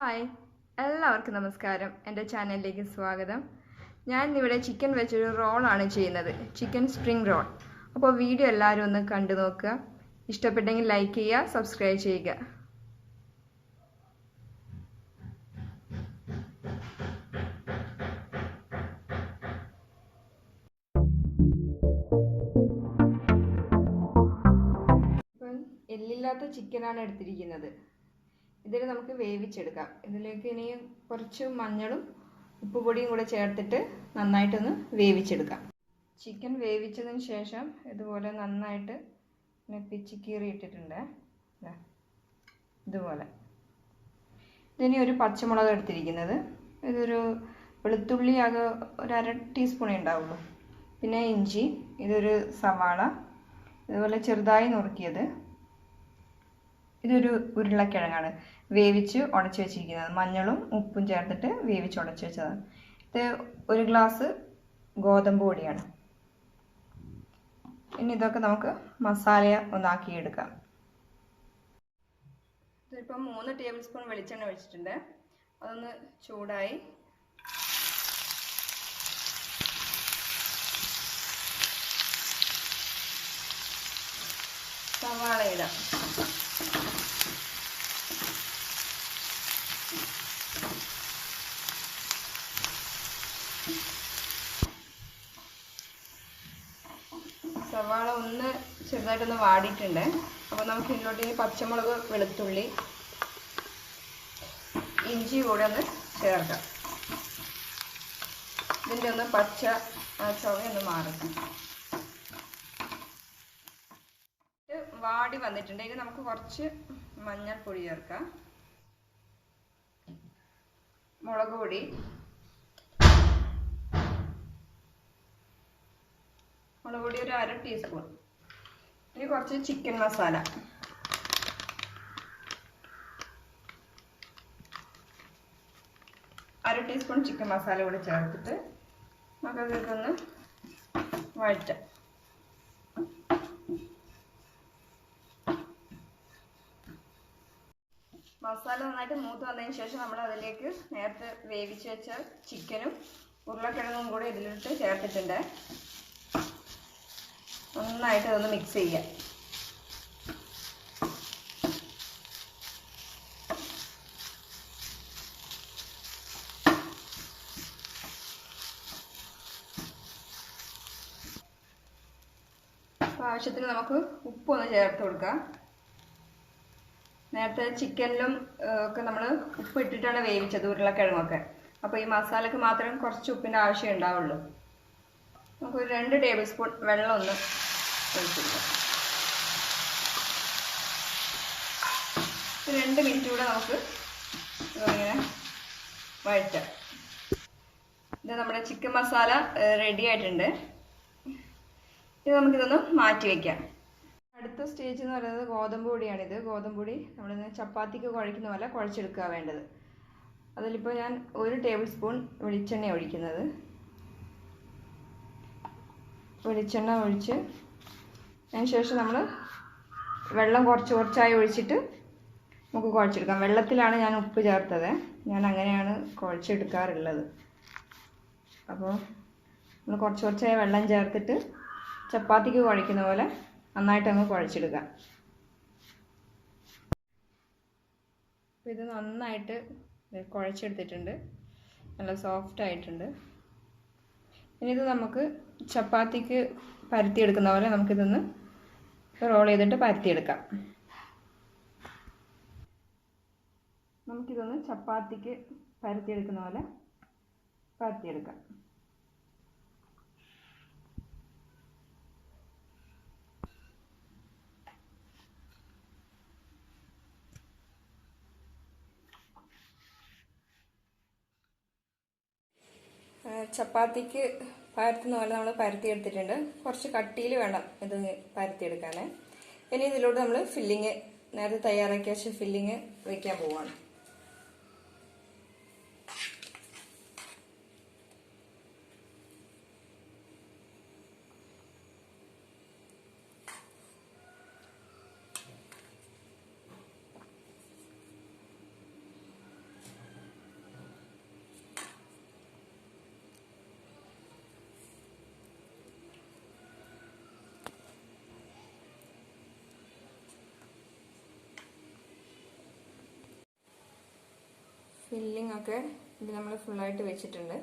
Hi, എല്ലാവർക്കും നമസ്കാരം. എൻ്റെ ചാനലിലേക്ക് സ്വാഗതം. ഞാൻ ഇവിടെ ചിക്കൻ വെച്ചൊരു റോളാണ് ചെയ്യുന്നത്, ചിക്കൻ സ്പ്രിംഗ് റോൾ. അപ്പോൾ വീഡിയോ എല്ലാവരും ഒന്ന് കണ്ടു നോക്കുക. ഇഷ്ടപ്പെട്ടെങ്കിൽ ലൈക്ക് ചെയ്യുക, സബ്സ്ക്രൈബ് ചെയ്യുക. ഇപ്പം എല്ലില്ലാത്ത ചിക്കനാണ് എടുത്തിരിക്കുന്നത്. ഇതിൽ നമുക്ക് വേവിച്ചെടുക്കാം. ഇതിലേക്ക് ഇനി കുറച്ച് മഞ്ഞളും ഉപ്പുപൊടിയും കൂടെ ചേർത്തിട്ട് നന്നായിട്ടൊന്ന് വേവിച്ചെടുക്കാം. ചിക്കൻ വേവിച്ചതിന് ശേഷം ഇതുപോലെ നന്നായിട്ട് പിച്ചി കീറിയിട്ടിട്ടുണ്ട്. ഇതുപോലെ. ഇതിനി ഒരു പച്ചമുളക് എടുത്തിരിക്കുന്നത്. ഇതൊരു വെളുത്തുള്ളി ആകെ ഒരു 1/2 ടീസ്പൂണേ ഉണ്ടാവുള്ളൂ. പിന്നെ ഇഞ്ചി, ഇതൊരു സവാള, ഇതുപോലെ ചെറുതായി നുറുക്കിയത്. ഇതൊരു ഉരുളക്കിഴങ്ങാണ് വേവിച്ച് ഉടച്ച് വെച്ചിരിക്കുന്നത്. മഞ്ഞളും ഉപ്പും ചേർത്തിട്ട് വേവിച്ച് ഉടച്ച് വെച്ചതാണ്. ഇത് 1 ഗ്ലാസ് ഗോതമ്പ് പൊടിയാണ്. ഇനി ഇതൊക്കെ നമുക്ക് മസാല ഒന്നാക്കിയെടുക്കാം. ഇതിപ്പം 3 ടേബിൾ സ്പൂൺ വെളിച്ചെണ്ണ ഒഴിച്ചിട്ടുണ്ട്. അതൊന്ന് ചൂടായി. സവാള ഇടാം. സവാള ഒന്ന് ചെറുതായിട്ടൊന്ന് വാടിയിട്ടുണ്ട്. അപ്പോൾ നമുക്ക് ഇതിലോട്ട് ഇനി പച്ചമുളക്, വെളുത്തുള്ളി, ഇഞ്ചി കൂടെ ഒന്ന് ചേർക്കാം. ഇതിൻ്റെ ഒന്ന് പച്ച ചുവയൊന്ന് മാറട്ടെ. വാടി വന്നിട്ടുണ്ട്. ഇനി നമുക്ക് കുറച്ച് മഞ്ഞൾപ്പൊടി ചേർക്കാം, മുളക് പൊടി, ഒരു 1/2 ടീസ്പൂൺ. ഇനി കുറച്ച് ചിക്കൻ മസാല, അര ടീസ്പൂൺ ചിക്കൻ മസാല കൂടി ചേർത്തിട്ട് നമുക്കതൊന്ന് വഴറ്റാം. മസാല നന്നായിട്ട് മൂത്ത് വന്നതിന് ശേഷം നമ്മൾ അതിലേക്ക് നേരത്തെ വേവിച്ച് വെച്ച ചിക്കനും ഉരുളക്കിഴങ്ങും കൂടി ഇതിലിട്ട് ചേർത്തിട്ടുണ്ട്. നന്നായിട്ട് അതൊന്ന് മിക്സ് ചെയ്യാം. ആവശ്യത്തിന് നമുക്ക് ഉപ്പൊന്ന് ചേർത്ത് കൊടുക്കാം. നേരത്തെ ചിക്കനിലും ഒക്കെ നമ്മൾ ഉപ്പ് ഇട്ടിട്ടാണ് വേവിച്ചത്, ഉരുളക്കിഴങ്ങൊക്കെ. അപ്പോൾ ഈ മസാലക്ക് മാത്രം കുറച്ച് ഉപ്പിൻ്റെ ആവശ്യം ഉണ്ടാവുള്ളൂ. നമുക്കൊരു 2 ടേബിൾ സ്പൂൺ വെള്ളം ഒന്ന് ഒഴിച്ചിരിക്കാം. 2 മിനിറ്റ് കൂടെ നമുക്ക് ഇങ്ങനെ വഴറ്റാം. ഇത് നമ്മുടെ ചിക്കൻ മസാല റെഡി ആയിട്ടുണ്ട്. ഇത് നമുക്കിതൊന്ന് മാറ്റി വയ്ക്കാം. അടുത്ത സ്റ്റേജ് എന്ന് പറയുന്നത് ഗോതമ്പ് പൊടിയാണിത്. ഗോതമ്പ് പൊടി നമ്മളിന്ന് ചപ്പാത്തിക്ക് കുഴയ്ക്കുന്ന പോലെ കുഴച്ചെടുക്കുക വേണ്ടത്. അതിലിപ്പോൾ ഞാൻ 1 ടേബിൾ സ്പൂൺ വെളിച്ചെണ്ണ ഒഴിക്കുന്നത്. വെളിച്ചെണ്ണ ഒഴിച്ച് അതിന് ശേഷം നമ്മൾ വെള്ളം കുറച്ചായി ഒഴിച്ചിട്ട് നമുക്ക് കുഴച്ചെടുക്കാം. വെള്ളത്തിലാണ് ഞാൻ ഉപ്പ് ചേർത്തത്. ഞാൻ അങ്ങനെയാണ് കുഴച്ചെടുക്കാറുള്ളത്. അപ്പോൾ നമ്മൾ കുറച്ചായി വെള്ളം ചേർത്തിട്ട് ചപ്പാത്തിക്ക് കുഴയ്ക്കുന്ന പോലെ നന്നായിട്ട് അങ്ങ് കുഴച്ചെടുക്കാം. അപ്പോൾ ഇത് നന്നായിട്ട് കുഴച്ചെടുത്തിട്ടുണ്ട്. നല്ല സോഫ്റ്റ് ആയിട്ടുണ്ട്. ഇനി ഇത് നമുക്ക് ചപ്പാത്തിക്ക് പരത്തിയെടുക്കുന്ന പോലെ നമുക്കിതൊന്ന് റോൾ ചെയ്തിട്ട് പരത്തിയെടുക്കാം. നമുക്കിതൊന്ന് ചപ്പാത്തിക്ക് പരത്തിയെടുക്കുന്ന പോലെ പരത്തിയെടുക്കാം. ചപ്പാത്തിക്ക് പരത്തുന്ന പോലെ നമ്മൾ പരത്തിയെടുത്തിട്ടുണ്ട്. കുറച്ച് കട്ടിയിൽ വേണം ഇത് പരത്തിയെടുക്കാൻ. ഇനി ഇതിലോട്ട് നമ്മൾ ഫില്ലിങ്, നേരത്തെ തയ്യാറാക്കി വെച്ച ഫില്ലിങ് വയ്ക്കാൻ പോവാണ്. ഫില്ലിംഗ് ഒക്കെ ഇത് നമ്മൾ ഫുള്ളായിട്ട് വെച്ചിട്ടുണ്ട്.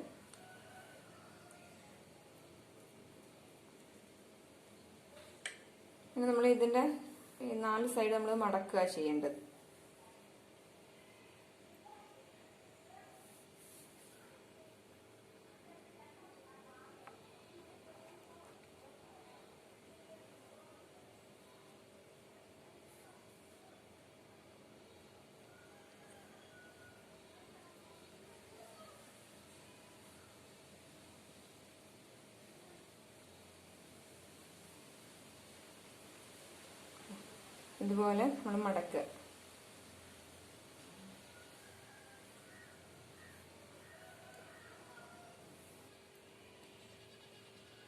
ഇനി നമ്മൾ ഇതിൻ്റെ 4 സൈഡ് നമ്മൾ മടക്കുക ചെയ്യേണ്ടത്. ഇതുപോലെ നമ്മൾ മടക്കുക.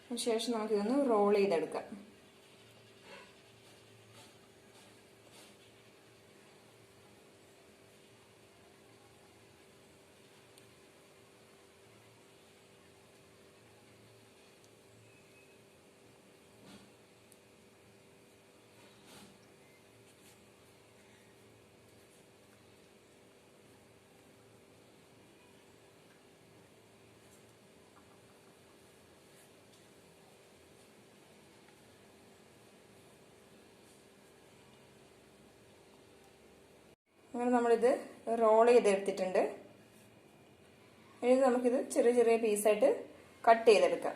അതിനുശേഷം നമുക്കിതൊന്ന് റോൾ ചെയ്തെടുക്കാം. അങ്ങനെ നമ്മളിത് റോൾ ചെയ്തെടുത്തിട്ടുണ്ട്. ഇനി നമുക്കിത് ചെറിയ ചെറിയ പീസായിട്ട് കട്ട് ചെയ്തെടുക്കാം.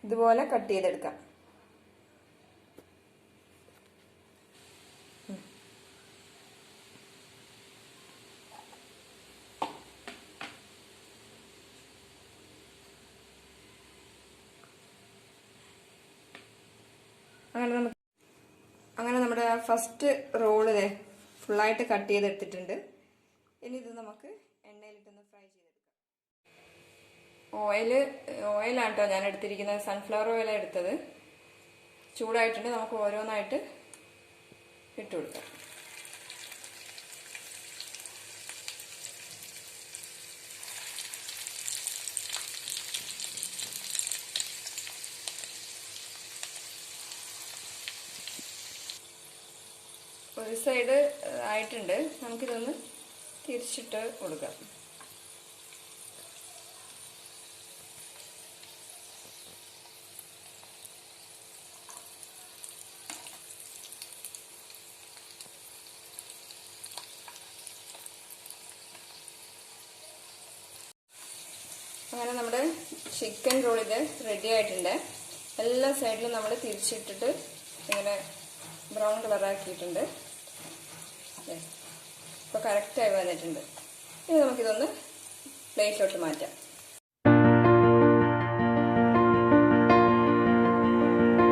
ഇതുപോലെ കട്ട് ചെയ്തെടുക്കാം. അങ്ങനെ നമ്മുടെ ഫസ്റ്റ് റോള് ഫുള്ളായിട്ട് കട്ട് ചെയ്തെടുത്തിട്ടുണ്ട്. ഇനി ഇത് നമുക്ക് എണ്ണയിലിട്ടൊന്ന് ഫ്രൈ ചെയ്തെടുക്കാം. ഓയിലാണ് കേട്ടോ ഞാൻ എടുത്തിരിക്കുന്നത്. സൺഫ്ലവർ ഓയിലാണ് എടുത്തത്. ചൂടായിട്ടുണ്ട്. നമുക്ക് ഓരോന്നായിട്ട് ഇട്ട് കൊടുക്കാം. ഒരു സൈഡ് ആയിട്ടുണ്ട്. നമുക്കിതൊന്ന് തിരിച്ചിട്ട് കൊടുക്കാം. അങ്ങനെ നമ്മുടെ ചിക്കൻ റോൾ ഇത് റെഡി ആയിട്ടുണ്ട്. എല്ലാ സൈഡിലും നമ്മൾ തിരിച്ചിട്ടിട്ട് ഇങ്ങനെ ബ്രൗൺ കളറാക്കിയിട്ടുണ്ട്. ഇപ്പോൾ കറക്റ്റായി വന്നിട്ടുണ്ട്. ഇനി നമുക്കിതൊന്ന് പ്ലേറ്റിലോട്ട് മാറ്റാം.